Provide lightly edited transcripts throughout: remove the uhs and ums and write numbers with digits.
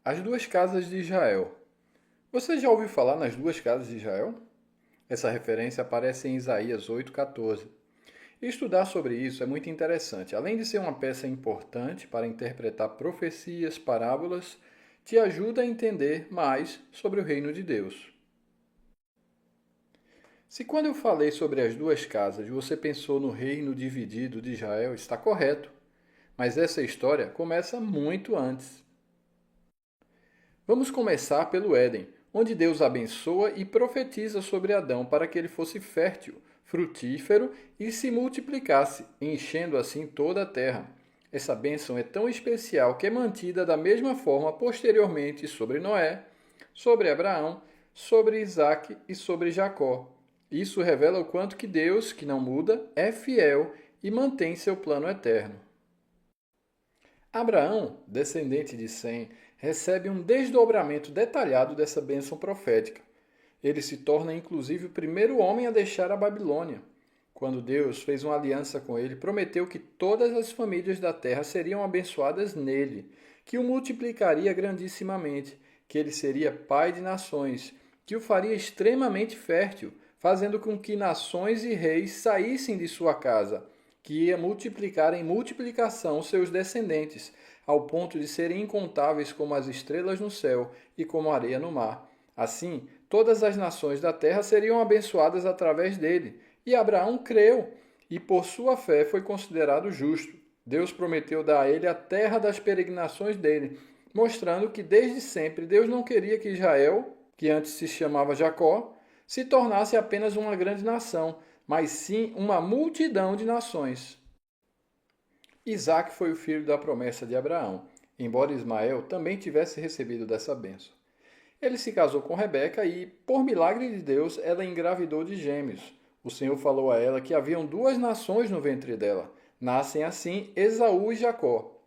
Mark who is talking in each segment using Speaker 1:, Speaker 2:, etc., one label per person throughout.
Speaker 1: As duas casas de Israel. Você já ouviu falar nas duas casas de Israel? Essa referência aparece em Isaías 8,14. Estudar sobre isso é muito interessante. Além de ser uma peça importante para interpretar profecias, parábolas, te ajuda a entender mais sobre o reino de Deus. Se quando eu falei sobre as duas casas você pensou no reino dividido de Israel, está correto. Mas essa história começa muito antes. Vamos começar pelo Éden, onde Deus abençoa e profetiza sobre Adão para que ele fosse fértil, frutífero e se multiplicasse, enchendo assim toda a terra. Essa bênção é tão especial que é mantida da mesma forma posteriormente sobre Noé, sobre Abraão, sobre Isaque e sobre Jacó. Isso revela o quanto que Deus, que não muda, é fiel e mantém seu plano eterno. Abraão, descendente de Sem, recebe um desdobramento detalhado dessa bênção profética. Ele se torna inclusive o primeiro homem a deixar a Babilônia. Quando Deus fez uma aliança com ele, prometeu que todas as famílias da terra seriam abençoadas nele, que o multiplicaria grandissimamente, que ele seria pai de nações, que o faria extremamente fértil, fazendo com que nações e reis saíssem de sua casa, que ia multiplicar em multiplicação seus descendentes, ao ponto de serem incontáveis como as estrelas no céu e como a areia no mar. Assim, todas as nações da terra seriam abençoadas através dele. E Abraão creu, e por sua fé foi considerado justo. Deus prometeu dar a ele a terra das peregrinações dele, mostrando que desde sempre Deus não queria que Israel, que antes se chamava Jacó, se tornasse apenas uma grande nação, mas sim uma multidão de nações. Isaac foi o filho da promessa de Abraão, embora Ismael também tivesse recebido dessa bênção. Ele se casou com Rebeca e, por milagre de Deus, ela engravidou de gêmeos. O Senhor falou a ela que haviam duas nações no ventre dela. Nascem assim Esaú e Jacó.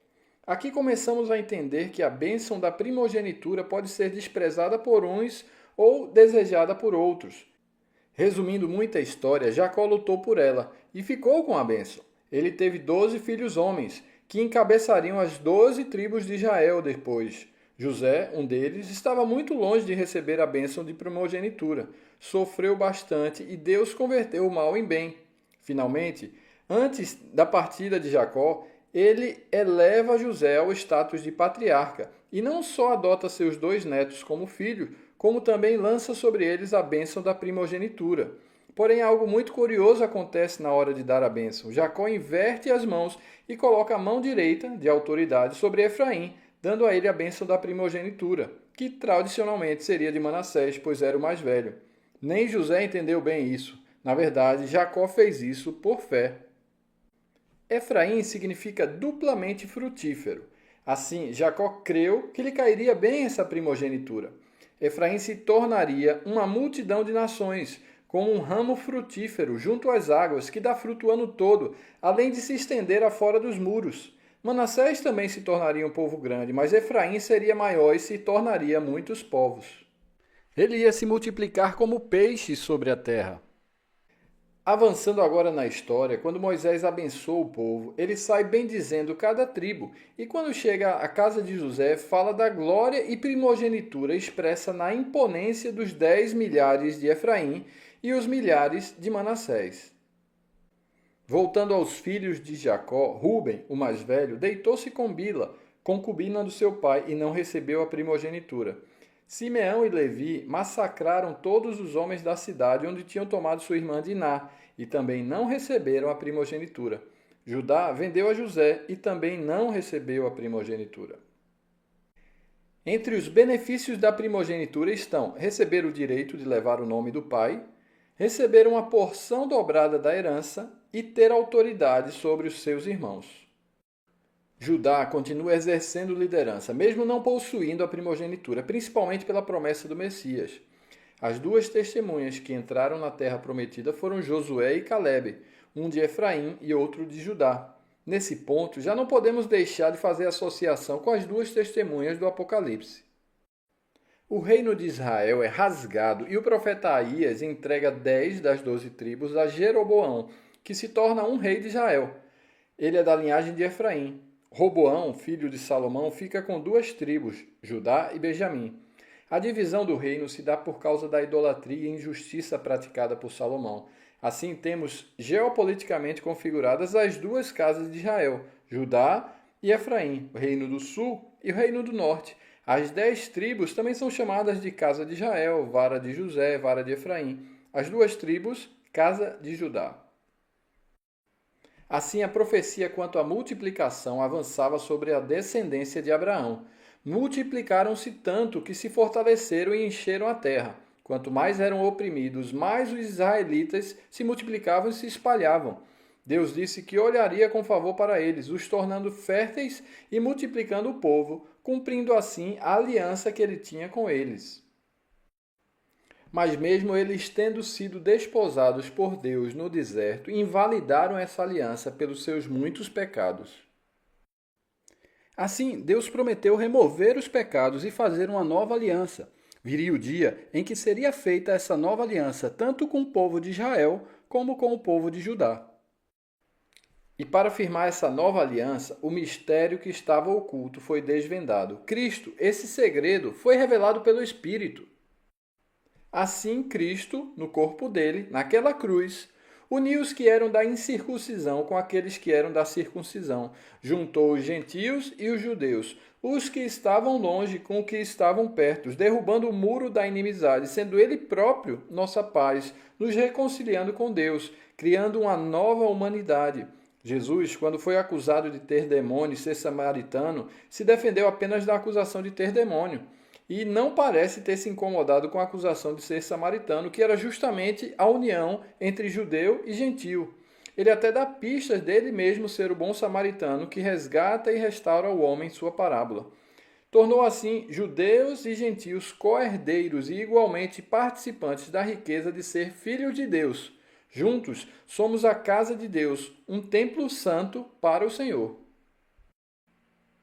Speaker 1: Aqui começamos a entender que a bênção da primogenitura pode ser desprezada por uns ou desejada por outros. Resumindo muita história, Jacó lutou por ela e ficou com a bênção. Ele teve 12 filhos homens, que encabeçariam as 12 tribos de Israel depois. José, um deles, estava muito longe de receber a bênção de primogenitura. Sofreu bastante e Deus converteu o mal em bem. Finalmente, antes da partida de Jacó, ele eleva José ao status de patriarca e não só adota seus 2 netos como filhos, como também lança sobre eles a bênção da primogenitura. Porém, algo muito curioso acontece na hora de dar a bênção. Jacó inverte as mãos e coloca a mão direita, de autoridade, sobre Efraim, dando a ele a bênção da primogenitura, que tradicionalmente seria de Manassés, pois era o mais velho. Nem José entendeu bem isso. Na verdade, Jacó fez isso por fé. Efraim significa duplamente frutífero. Assim, Jacó creu que lhe cairia bem essa primogenitura. Efraim se tornaria uma multidão de nações, como um ramo frutífero junto às águas, que dá fruto o ano todo, além de se estender afora dos muros. Manassés também se tornaria um povo grande, mas Efraim seria maior e se tornaria muitos povos. Ele ia se multiplicar como peixes sobre a terra. Avançando agora na história, quando Moisés abençoa o povo, ele sai bendizendo cada tribo, e quando chega à casa de José, fala da glória e primogenitura expressa na imponência dos 10 milhares de Efraim e os milhares de Manassés. Voltando aos filhos de Jacó, Ruben, o mais velho, deitou-se com Bila, concubina do seu pai, e não recebeu a primogenitura. Simeão e Levi massacraram todos os homens da cidade onde tinham tomado sua irmã Diná, e também não receberam a primogenitura. Judá vendeu a José e também não recebeu a primogenitura. Entre os benefícios da primogenitura estão receber o direito de levar o nome do pai, receber uma porção dobrada da herança e ter autoridade sobre os seus irmãos. Judá continua exercendo liderança, mesmo não possuindo a primogenitura, principalmente pela promessa do Messias. As 2 testemunhas que entraram na terra prometida foram Josué e Calebe, um de Efraim e outro de Judá. Nesse ponto, já não podemos deixar de fazer associação com as 2 testemunhas do Apocalipse. O reino de Israel é rasgado e o profeta Aías entrega 10 das 12 tribos a Jeroboão, que se torna um rei de Israel. Ele é da linhagem de Efraim. Roboão, filho de Salomão, fica com 2 tribos, Judá e Benjamim. A divisão do reino se dá por causa da idolatria e injustiça praticada por Salomão. Assim, temos geopoliticamente configuradas as 2 casas de Israel, Judá e Efraim, o reino do sul e o reino do norte. As 10 tribos também são chamadas de casa de Israel, vara de José, vara de Efraim. As 2 tribos, casa de Judá. Assim, a profecia quanto à multiplicação avançava sobre a descendência de Abraão. Multiplicaram-se tanto que se fortaleceram e encheram a terra. Quanto mais eram oprimidos, mais os israelitas se multiplicavam e se espalhavam. Deus disse que olharia com favor para eles, os tornando férteis e multiplicando o povo, cumprindo assim a aliança que ele tinha com eles. Mas mesmo eles tendo sido desposados por Deus no deserto, invalidaram essa aliança pelos seus muitos pecados. Assim, Deus prometeu remover os pecados e fazer uma nova aliança. Viria o dia em que seria feita essa nova aliança tanto com o povo de Israel como com o povo de Judá. E para firmar essa nova aliança, o mistério que estava oculto foi desvendado. Cristo, esse segredo, foi revelado pelo Espírito. Assim, Cristo, no corpo dele, naquela cruz, uniu os que eram da incircuncisão com aqueles que eram da circuncisão. Juntou os gentios e os judeus, os que estavam longe com os que estavam perto, derrubando o muro da inimizade, sendo ele próprio nossa paz, nos reconciliando com Deus, criando uma nova humanidade. Jesus, quando foi acusado de ter demônio e ser samaritano, se defendeu apenas da acusação de ter demônio. E não parece ter se incomodado com a acusação de ser samaritano, que era justamente a união entre judeu e gentio. Ele até dá pistas dele mesmo ser o bom samaritano que resgata e restaura o homem em sua parábola. Tornou assim judeus e gentios co-herdeiros e igualmente participantes da riqueza de ser filhos de Deus. Juntos somos a casa de Deus, um templo santo para o Senhor.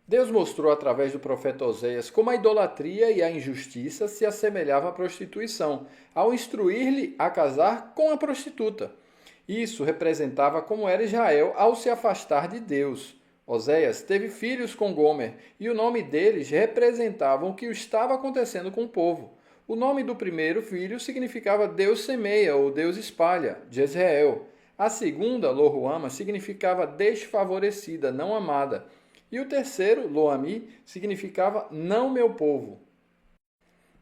Speaker 1: Deus mostrou através do profeta Oséias como a idolatria e a injustiça se assemelhavam à prostituição, ao instruir-lhe a casar com a prostituta. Isso representava como era Israel ao se afastar de Deus. Oséias teve filhos com Gomer, e o nome deles representavam o que estava acontecendo com o povo. O nome do primeiro filho significava Deus semeia ou Deus espalha, Jezreel. A segunda, Loruama, significava desfavorecida, não amada. E o terceiro, Loami, significava não meu povo.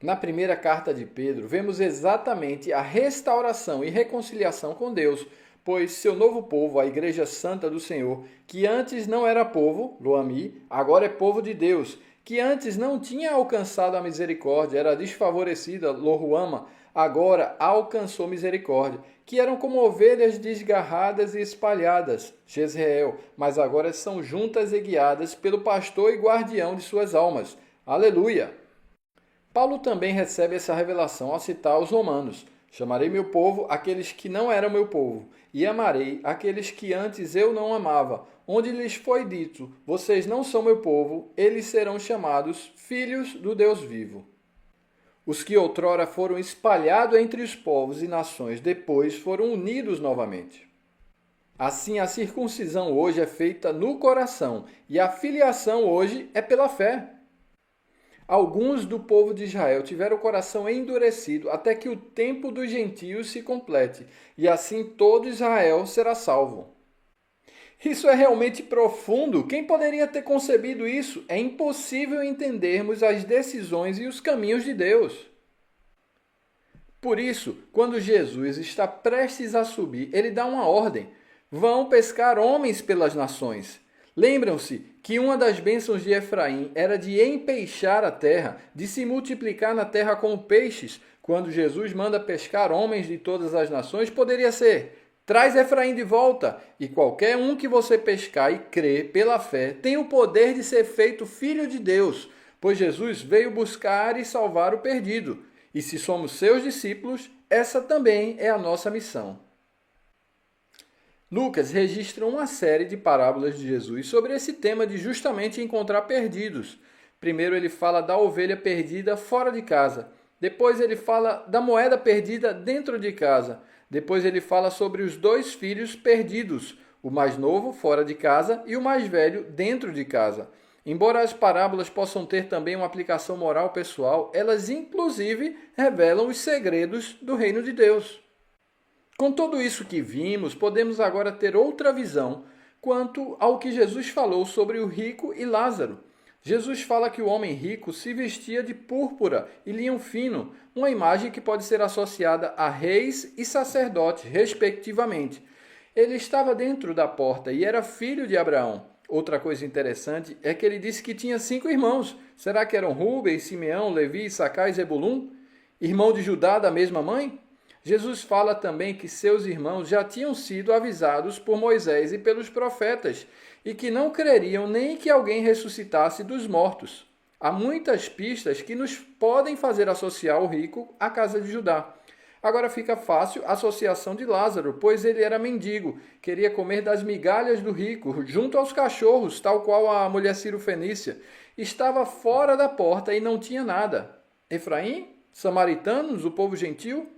Speaker 1: Na primeira carta de Pedro, vemos exatamente a restauração e reconciliação com Deus, pois seu novo povo, a Igreja Santa do Senhor, que antes não era povo, Loami, agora é povo de Deus, que antes não tinha alcançado a misericórdia, era desfavorecida, Loruama, agora alcançou misericórdia, que eram como ovelhas desgarradas e espalhadas, Jezreel, mas agora são juntas e guiadas pelo pastor e guardião de suas almas. Aleluia! Paulo também recebe essa revelação ao citar os romanos. Chamarei meu povo aqueles que não eram meu povo, e amarei aqueles que antes eu não amava. Onde lhes foi dito, vocês não são meu povo, eles serão chamados filhos do Deus vivo. Os que outrora foram espalhados entre os povos e nações, depois foram unidos novamente. Assim, a circuncisão hoje é feita no coração e a filiação hoje é pela fé. Alguns do povo de Israel tiveram o coração endurecido até que o tempo dos gentios se complete, e assim todo Israel será salvo. Isso é realmente profundo. Quem poderia ter concebido isso? É impossível entendermos as decisões e os caminhos de Deus. Por isso, quando Jesus está prestes a subir, ele dá uma ordem: vão pescar homens pelas nações. Lembram-se que uma das bênçãos de Efraim era de empeixar a terra, de se multiplicar na terra como peixes. Quando Jesus manda pescar homens de todas as nações, poderia ser: traz Efraim de volta, e qualquer um que você pescar e crer pela fé tem o poder de ser feito filho de Deus, pois Jesus veio buscar e salvar o perdido. E se somos seus discípulos, essa também é a nossa missão. Lucas registra uma série de parábolas de Jesus sobre esse tema de justamente encontrar perdidos. Primeiro ele fala da ovelha perdida fora de casa. Depois ele fala da moeda perdida dentro de casa. Depois ele fala sobre os 2 filhos perdidos, o mais novo fora de casa e o mais velho dentro de casa. Embora as parábolas possam ter também uma aplicação moral pessoal, elas inclusive revelam os segredos do reino de Deus. Com tudo isso que vimos, podemos agora ter outra visão quanto ao que Jesus falou sobre o rico e Lázaro. Jesus fala que o homem rico se vestia de púrpura e linho fino, uma imagem que pode ser associada a reis e sacerdotes, respectivamente. Ele estava dentro da porta e era filho de Abraão. Outra coisa interessante é que ele disse que tinha 5 irmãos. Será que eram Rubens, Simeão, Levi, Issacar e Zebulun? Irmão de Judá da mesma mãe? Jesus fala também que seus irmãos já tinham sido avisados por Moisés e pelos profetas e que não creriam nem que alguém ressuscitasse dos mortos. Há muitas pistas que nos podem fazer associar o rico à casa de Judá. Agora fica fácil a associação de Lázaro, pois ele era mendigo, queria comer das migalhas do rico, junto aos cachorros, tal qual a mulher Ciro-fenícia. Estava fora da porta e não tinha nada. Efraim? Samaritanos? O povo gentil?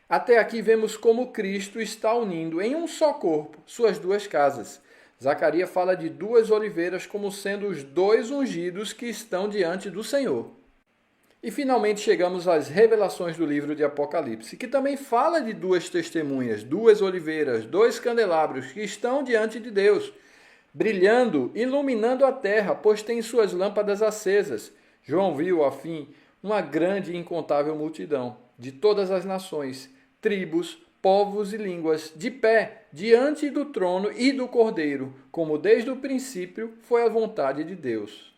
Speaker 1: Até aqui vemos como Cristo está unindo em um só corpo suas 2 casas. Zacarias fala de 2 oliveiras como sendo os 2 ungidos que estão diante do Senhor. E finalmente chegamos às revelações do livro de Apocalipse, que também fala de 2 testemunhas, 2 oliveiras, 2 candelabros que estão diante de Deus, brilhando, iluminando a terra, pois têm suas lâmpadas acesas. João viu, afim, uma grande e incontável multidão, de todas as nações, tribos, povos e línguas, de pé, diante do trono e do Cordeiro, como desde o princípio foi a vontade de Deus.